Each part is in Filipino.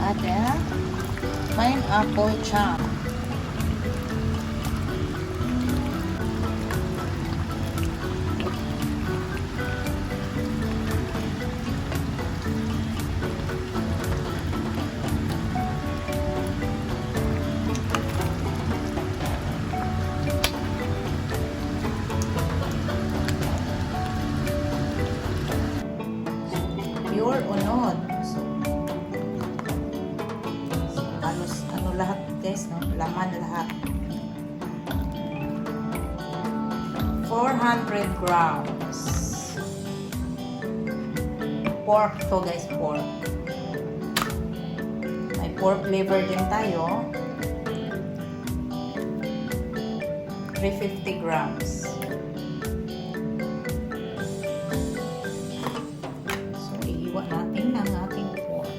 ating pineapple chop. Pure unod. So, ano lahat guys, no? Laman lahat. 400 grams. Pork to guys, pork. May pork liver din tayo. 350 grams. Natin ang ating pork.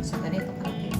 So, ganito kalaki.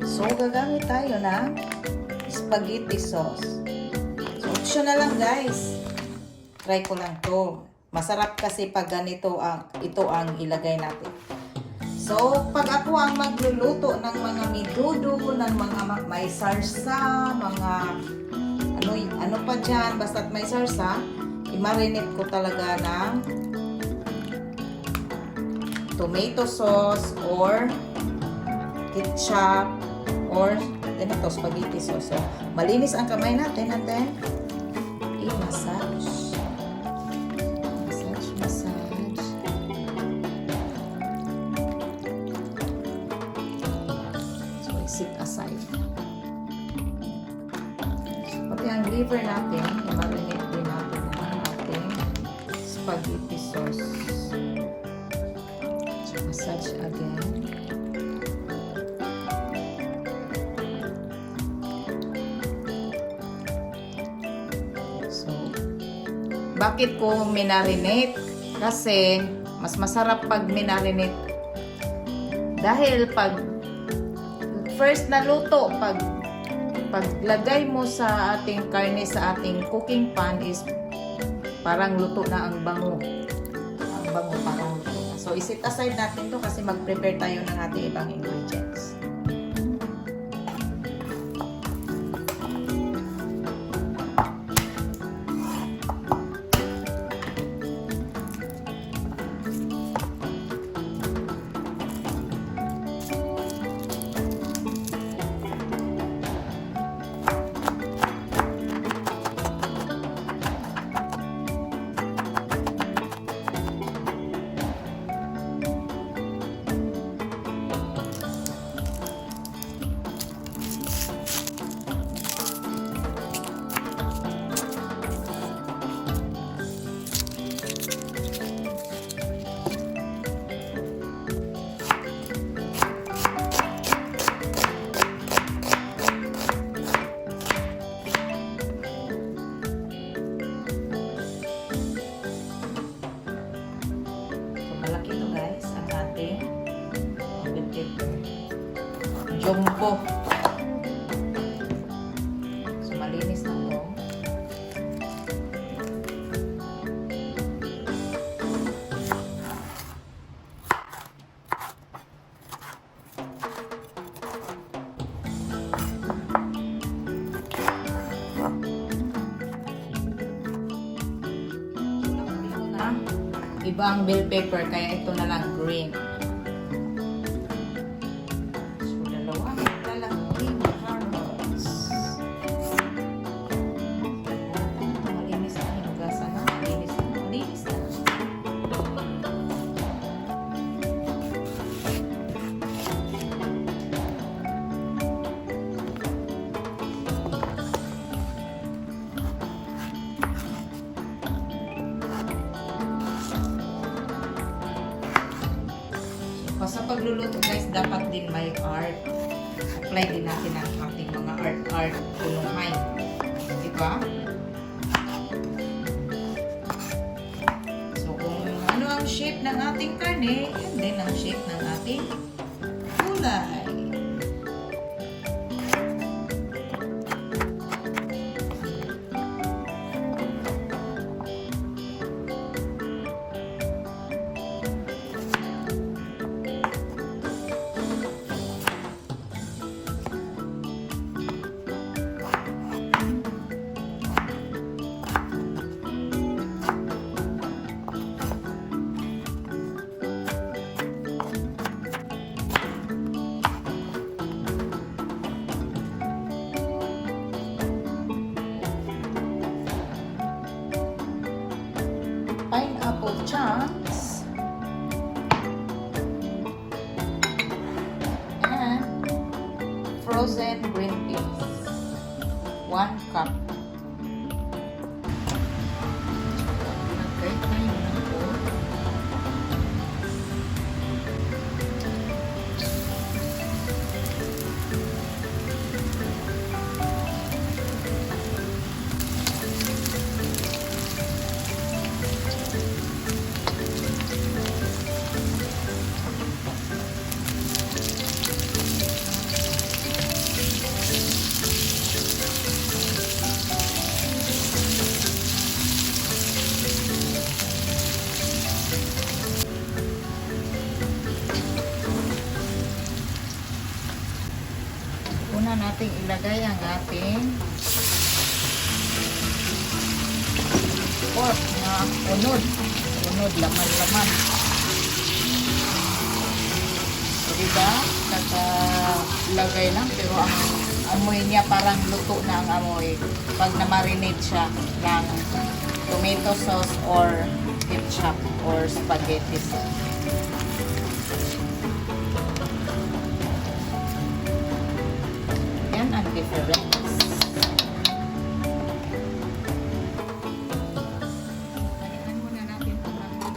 So, gagamit tayo ng spaghetti sauce. So, optional lang guys. Try ko lang to. Masarap kasi pag ganito ito ang ilagay natin. So, pag ako ang magluluto ng mga menudo, ng mga may sarsa, mga ano pa dyan, basta't may sarsa, i-marinate ko talaga ng tomato sauce or ketchup or ganito, spaghetti sauce. So, malinis ang kamay natin and then i-massage. Massage. So, i-sit aside. So, pati ang liver natin, i-marinate din natin ang ating spaghetti sauce. So, massage again. Bakit ko minarinate? Kasi mas masarap pag minarinate. Dahil pag first na luto, paglagay mo sa ating karne sa ating cooking pan is parang luto na ang bango. Ang bango parang luto na. So isit aside natin to kasi mag-prepare tayo ng ating ibang ingredients. Jumbo. So, malinis na to. Iba ang bell pepper, kaya ito na lang green. So, dalawang lalagyan carrots. Malinis na, hinugasan na. Malinis na, malinis na. Sa pagluluto guys, dapat din may art. Apply din natin ang ating mga art tulungan. Diba? So kung ano ang shape ng ating karne, yun din ang shape ng ating gulay. Pineapple chunks and frozen green peas, 1 cup. Una nating ilagay ang ating pork na unod, laman-laman. So, diba? Kakalagay lang, pero ang amoy niya parang luto na ang amoy pag na-marinate siya ng tomato sauce or ketchup or spaghetti sauce. Ang difference. Palitan muna natin ito natin.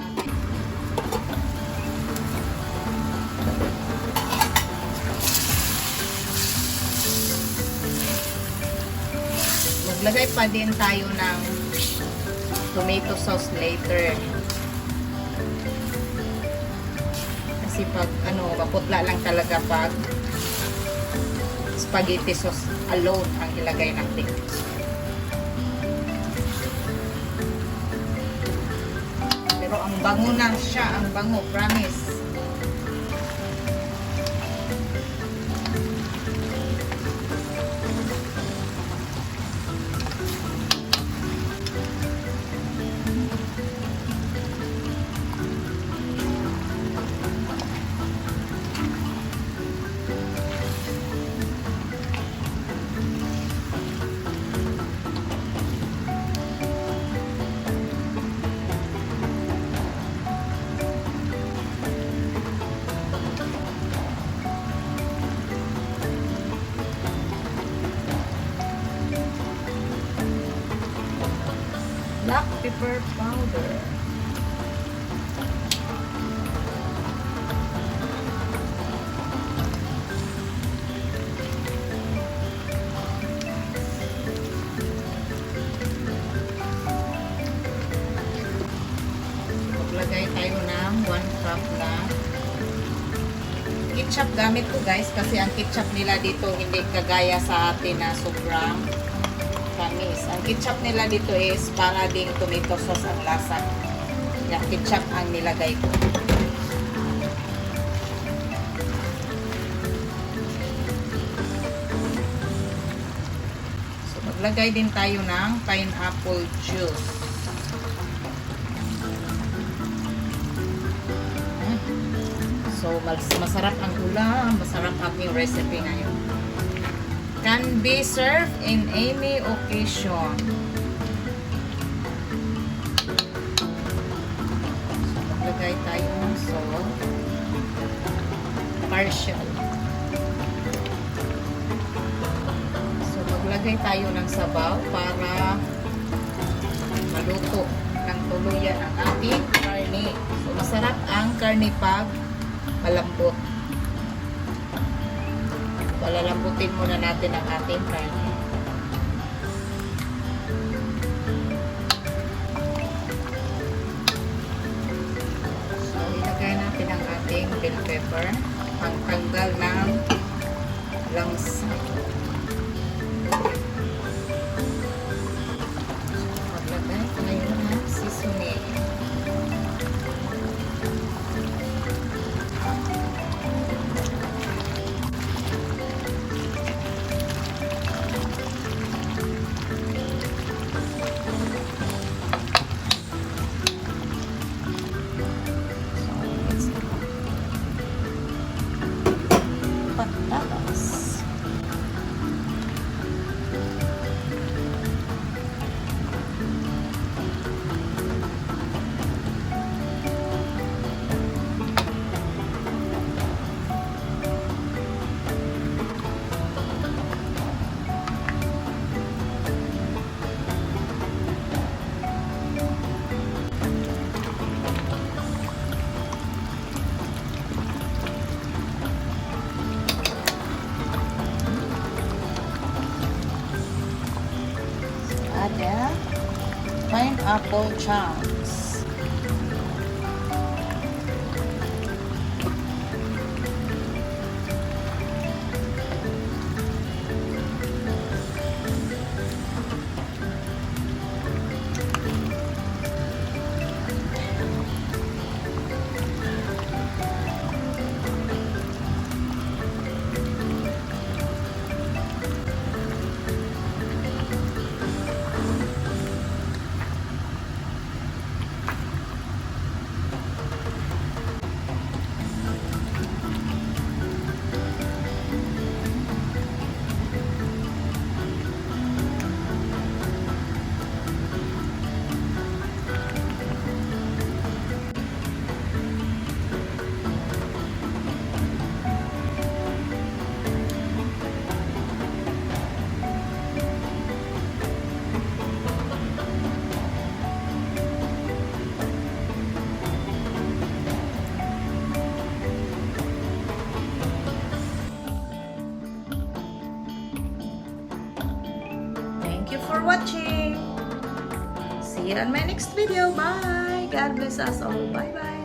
Maglagay pa din tayo ng tomato sauce later. Kasi pag maputla lang talaga pag spaghetti sauce alone ang ilagay natin. Pero ang bango na siya, ang bango, promise. Black pepper powder. Maglagay tayo ng 1 cup na ketchup. Gamit ko guys kasi ang ketchup nila dito hindi kagaya sa atin na sobrang tamis. Ang ketchup nila dito is para ding tomato sauce ang lasa. Yung ketchup ang nilagay ko. So, maglagay din tayo ng pineapple juice. So, masarap ang ulam. Masarap ating recipe ngayon. Can be served in any occasion. So, maglagay tayo ng salt. Partial. So, maglagay tayo ng sabaw para maluto ng tuluyan ang ating karne. So, masarap ang karne pag malambot. Palalambutin muna natin ang ating karne. So, ilagay natin ang ating bell pepper pangtanggal ng langsa. Maglagay tayo ng seasoning. Patatas. Ada pineapple chunks. Thank you for watching. See you on my next video. Bye. God bless us all. Bye bye.